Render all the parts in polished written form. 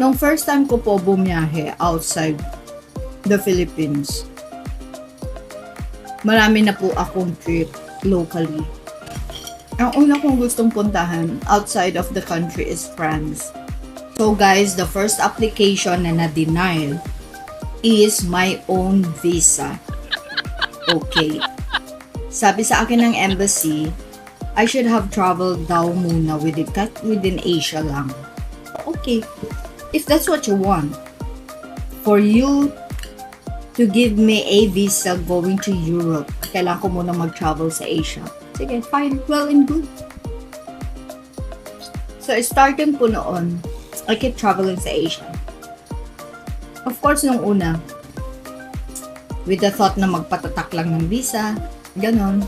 Nung first time ko po bumiyahe outside the Philippines, marami na po akong trip locally. Ang una kong gustong puntahan outside of the country is France. So guys, the first application na na-deny is my own visa. Okay. Sabi sa akin ng embassy, I should have traveled daw muna within Asia lang. Okay. If that's what you want, for you to give me a visa going to Europe, kailangan ko muna mag-travel sa Asia. Sige, fine, well and good. So, starting po noon, I keep traveling sa Asia. Of course, nung una, with the thought na magpatatak lang ng visa, ganon.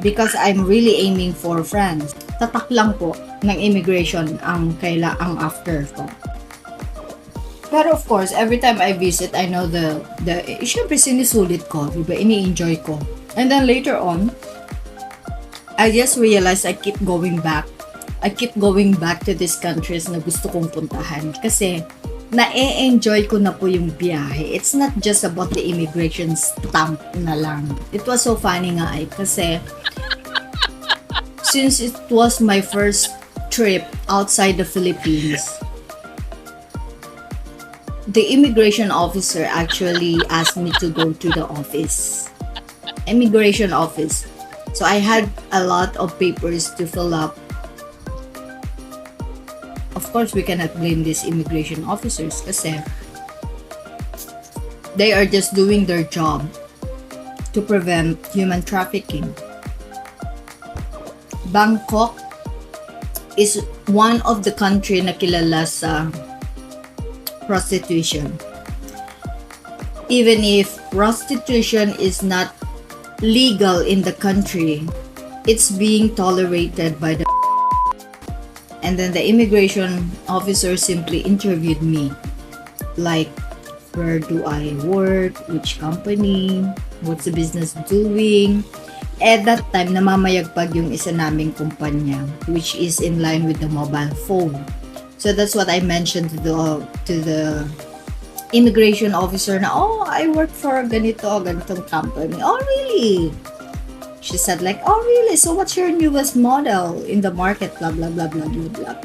Because I'm really aiming for France. Tatak lang po ng immigration ang after ko. Pero of course, every time I visit, I know syempre sinusulit ko, diba? Ini-enjoy ko. And then later on, I just realized I keep going back. I keep going back to these countries na gusto kong puntahan. Kasi, na-enjoy ko na po yung biyahe. It's not just about the immigration stamp na lang. It was so funny nga kasi, since it was my first trip outside the Philippines, the immigration officer actually asked me to go to the immigration office. So I had a lot of papers to fill up. Of course, we cannot blame these immigration officers kasi they are just doing their job to prevent human trafficking. Bangkok is one of the country na kilala sa prostitution. Even if prostitution is not legal in the country, it's being tolerated by the and then the immigration officer simply interviewed me like, where do I work, which company, what's the business doing. At that time, namamayagpag yung isa naming kumpanya, which is in line with the mobile phone. So that's what I mentioned to the immigration officer na, oh, I work for ganitong company. Oh, really? She said like, oh, really? So what's your newest model in the market? Blah, blah, blah, blah, blah, blah.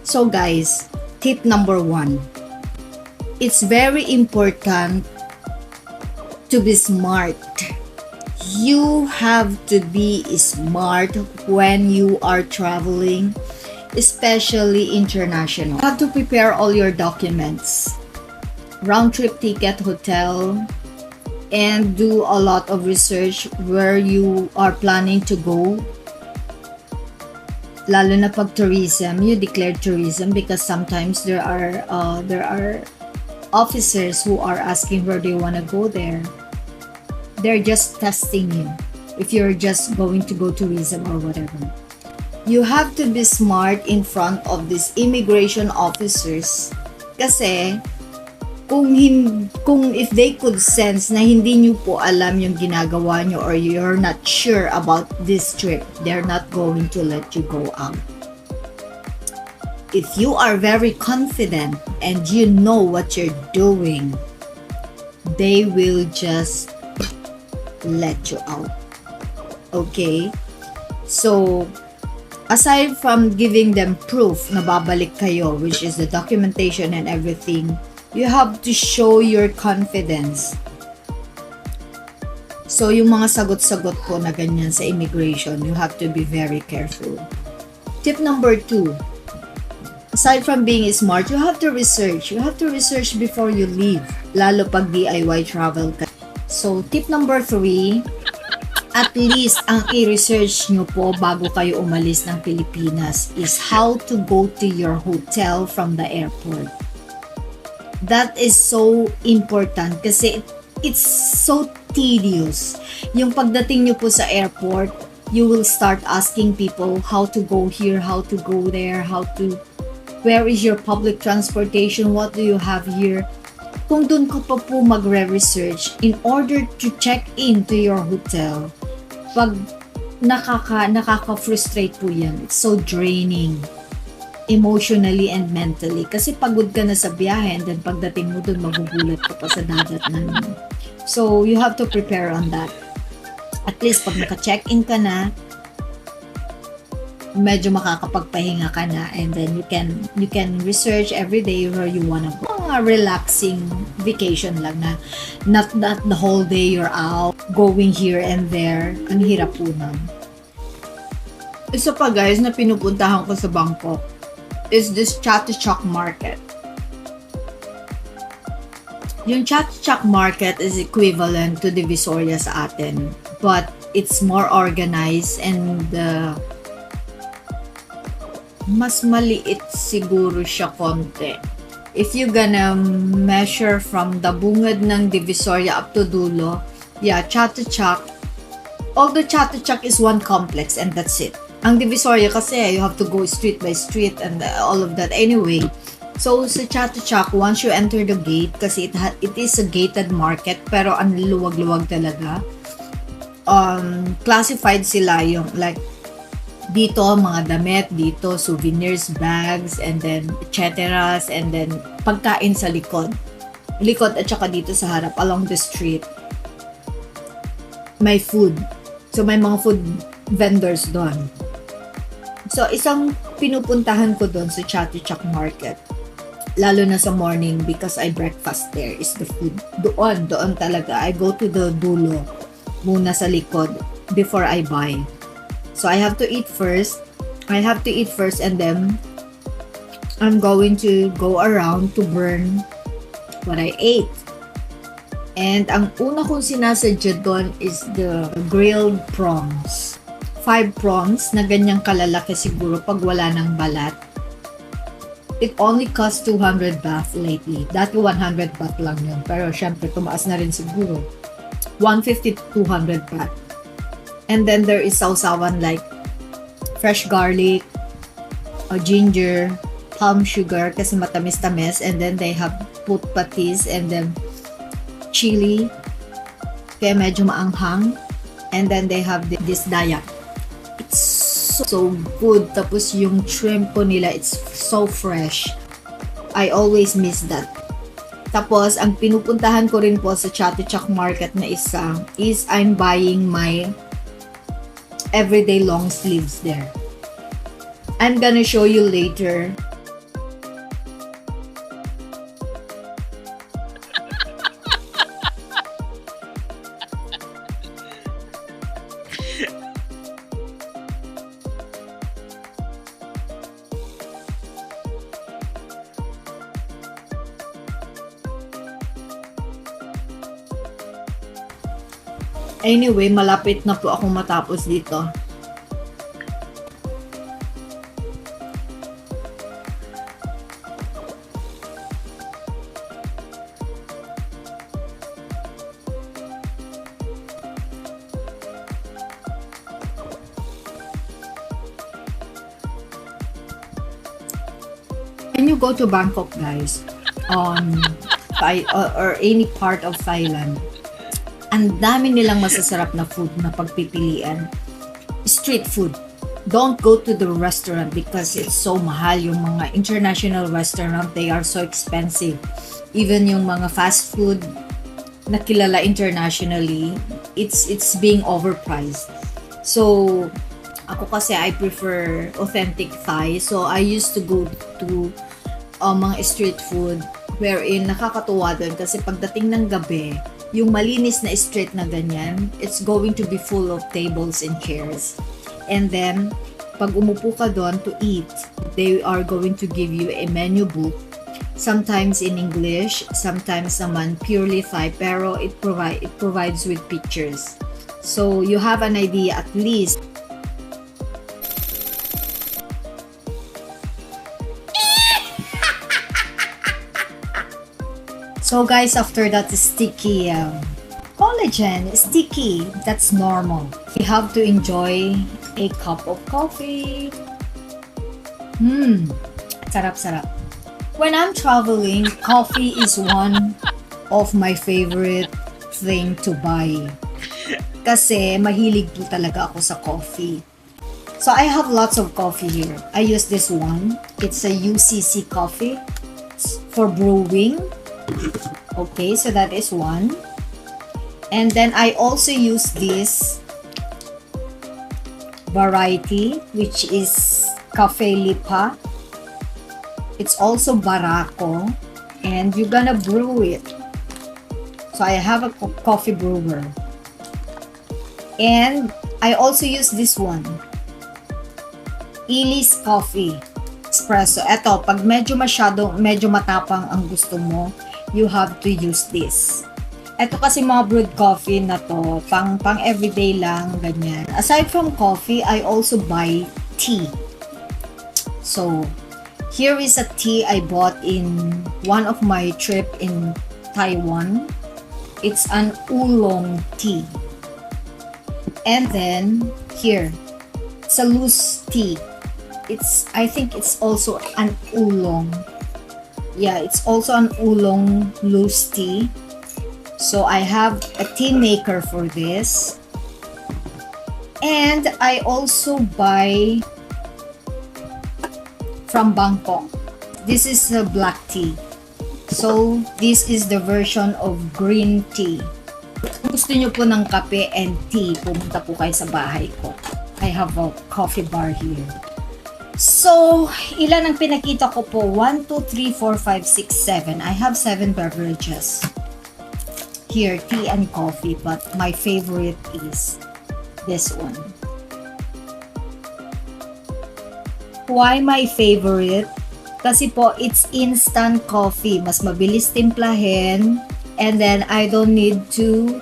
So guys, tip number 1. It's very important to be smart. You have to be smart when you are traveling, especially international. You have to prepare all your documents, round-trip ticket, hotel, and do a lot of research where you are planning to go. Lalo na pag tourism, you declare tourism because sometimes there are officers who are asking where do you want to go there. They're just testing you if you're just going to go tourism or whatever. You have to be smart in front of these immigration officers kasi kung if they could sense na hindi nyo po alam yung ginagawa nyo or you're not sure about this trip, they're not going to let you go out. If you are very confident and you know what you're doing, they will just let you out. Okay? So, aside from giving them proof na babalik kayo, which is the documentation and everything, you have to show your confidence. So, yung mga sagot-sagot po na ganyan sa immigration, you have to be very careful. Tip number 2. Aside from being smart, you have to research. You have to research before you leave, lalo pag DIY travel ka. So, tip number 3, at least ang i-research nyo po bago kayo umalis ng Pilipinas is how to go to your hotel from the airport. That is so important kasi it's so tedious. Yung pagdating nyo po sa airport, you will start asking people how to go here, how to go there, where is your public transportation, what do you have here. Kung dun ka pa po magre-research in order to check in to your hotel, pag nakaka-frustrate po yan. It's so draining. emotionally and mentally. Kasi pagod ka na sa biyahe and then pagdating mo dun, magugulat ka pa sa dagat na. So, you have to prepare on that. At least, pag naka-check-in ka na, medyo makakapagpahinga ka na, and then you can research every day where you wanna go. Mga relaxing vacation lang na not the whole day you're out going here and there. Ang hirap po nun. Isa pa guys na pinupuntahan ko sa Bangkok is this Chatuchak market. Yung Chatuchak market is equivalent to Divisoria sa atin, but it's more organized and mas maliit siguro siya konti. If you gonna measure from the bungad ng Divisoria up to dulo, yeah, Chatuchak, although Chatuchak is one complex and that's it. Ang Divisoria kasi, you have to go street by street and all of that. Anyway, so sa Chatuchak, once you enter the gate, kasi it is a gated market, pero ang luwag-luwag talaga. Classified sila yung like, dito mga damit, dito souvenirs, bags, and then etc. And then pagkain sa likod at saka dito sa harap along the street may food, so may mga food vendors doon. So isang pinupuntahan ko doon sa Chatuchak market, lalo na sa morning, because I breakfast there, is the food doon talaga. I go to the dulo muna sa likod before I buy. So I have to eat first and then I'm going to go around to burn what I ate. And ang una kong sinasadya doon is the grilled prawns. 5 prawns na ganyang kalalaki siguro pag wala ng balat. It only costs 200 baht lately. Dati 100 baht lang yun. Pero syempre tumaas na rin siguro. 150 to 200 baht. And then there is sausawan like fresh garlic, ginger, palm sugar kasi matamis-tamis, and then they have put patis and then chili kaya medyo maanghang, and then they have this dayak. It's so good. Tapos yung shrimp po nila, it's so fresh. I always miss that. Tapos ang pinupuntahan ko rin po sa Chatuchak market na isa is I'm buying my everyday long sleeves there. I'm gonna show you later. Anyway, malapit na po akong matapos dito. When you go to Bangkok, guys, or any part of Thailand, ang dami nilang masasarap na food na pagpipilian. Street food. Don't go to the restaurant because it's so mahal. Yung mga international restaurant, they are so expensive. Even yung mga fast food na kilala internationally, it's being overpriced. So, ako kasi I prefer authentic Thai. So, I used to go to mga street food wherein nakakatuwa doon kasi pagdating ng gabi, yung malinis na street na ganyan, it's going to be full of tables and chairs. And then, pag umupo ka doon to eat, they are going to give you a menu book, sometimes in English, sometimes naman purely Thai, pero it provides with pictures. So, you have an idea at least. So guys, after that sticky collagen, sticky, that's normal. You have to enjoy a cup of coffee. Sarap-sarap. When I'm traveling, coffee is one of my favorite thing to buy. Kasi mahilig po talaga ako sa coffee. So I have lots of coffee here. I use this one. It's a UCC coffee for brewing. Okay, so that is one. And then I also use this variety, which is Cafe Lipa. It's also Barako, and you're gonna brew it. So I have a coffee brewer. And I also use this one, Ili's Coffee Espresso. Eto, pag medyo matapang ang gusto mo, you have to use this. Eto kasi mga brewed coffee na to, pang everyday lang, ganyan. Aside from coffee, I also buy tea. So, here is a tea I bought in one of my trip in Taiwan. It's an oolong tea. And then, here, it's a loose tea. I think it's also an oolong. Yeah, it's also an oolong loose tea. So I have a tea maker for this. And I also buy from Bangkok. This is a black tea. So this is the version of green tea. Kung gusto nyo po ng kape and tea, pumunta po kayo sa bahay ko. I have a coffee bar here. So, ilan ang pinakita ko po? 1, 2, 3, 4, 5, 6, 7. I have 7 beverages. Here, tea and coffee, but my favorite is this one. Why my favorite? Kasi po, it's instant coffee. Mas mabilis timplahin. And then, I don't need to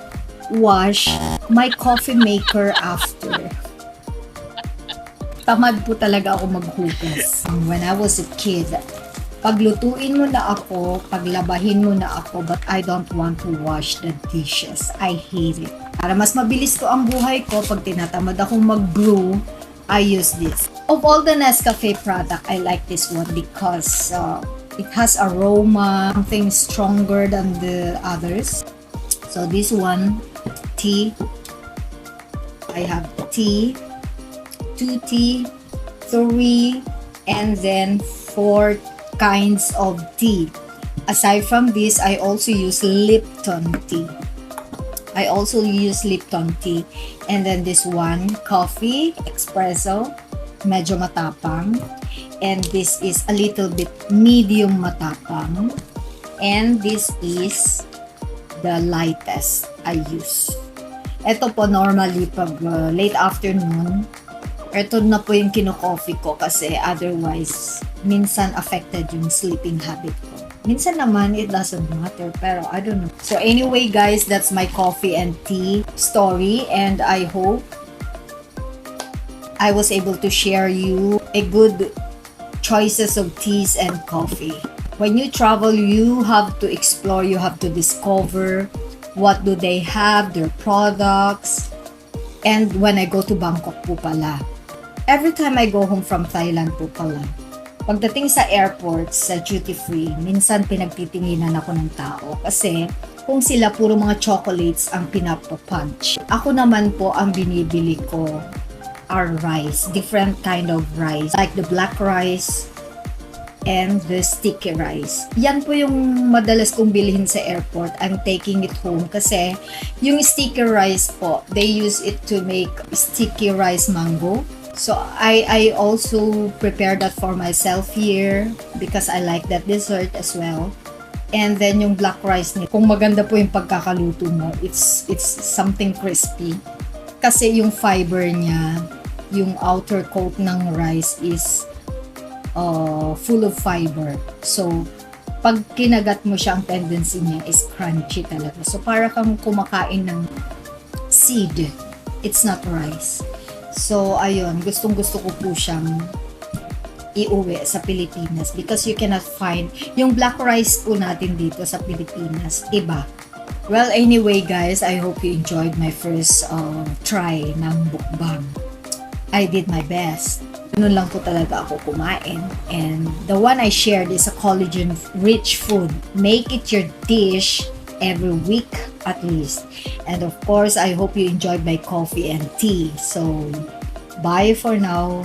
wash my coffee maker after. Tamad po talaga ako maghugas. When I was a kid, paglutuin mo na ako, paglabahin mo na ako, but I don't want to wash the dishes. I hate it. Para mas mabilis ko ang buhay ko, pag tinatamad akong mag-brew, I use this. Of all the Nescafe product, I like this one because it has aroma, something stronger than the others. So this one, tea. I have tea. 2 tea, 3, and then 4 kinds of tea. Aside from this, I also use Lipton tea. I also use Lipton tea. And then this one, coffee, espresso, medyo matapang. And this is a little bit medium matapang. And this is the lightest I use. Ito po normally pag late afternoon, ito na po yung kino-coffee ko kasi otherwise, minsan affected yung sleeping habit ko. Minsan naman, it doesn't matter, pero I don't know. So anyway guys, that's my coffee and tea story, and I hope I was able to share you a good choices of teas and coffee. When you travel, you have to explore, you have to discover what do they have, their products. And when I go to Bangkok po pala, every time I go home from Thailand po pala, pagdating sa airport, sa duty free, minsan pinagtitinginan ako ng tao kasi kung sila puro mga chocolates ang pinapapunch. Ako naman po ang binibili ko are rice, different kind of rice, like the black rice and the sticky rice. Yan po yung madalas kong bilhin sa airport. I'm taking it home kasi yung sticky rice po, they use it to make sticky rice mango. So I also prepare that for myself here because I like that dessert as well. And then yung black rice niya, kung maganda po yung pagkakaluto mo, it's something crispy. Kasi yung fiber niya, yung outer coat ng rice is full of fiber. So pag kinagat mo siya, ang tendency niya is crunchy talaga. So para kang kumakain ng seed. It's not rice. So, ayun, gustong-gusto ko po siyang iuwi sa Pilipinas because you cannot find yung black rice po natin dito sa Pilipinas, iba. Well, anyway guys, I hope you enjoyed my first try ng mukbang. I did my best. Ganun lang po talaga ako kumain. And the one I shared is a collagen-rich food. Make it your dish every week at least. And of course, I hope you enjoyed my coffee and tea. So, bye for now.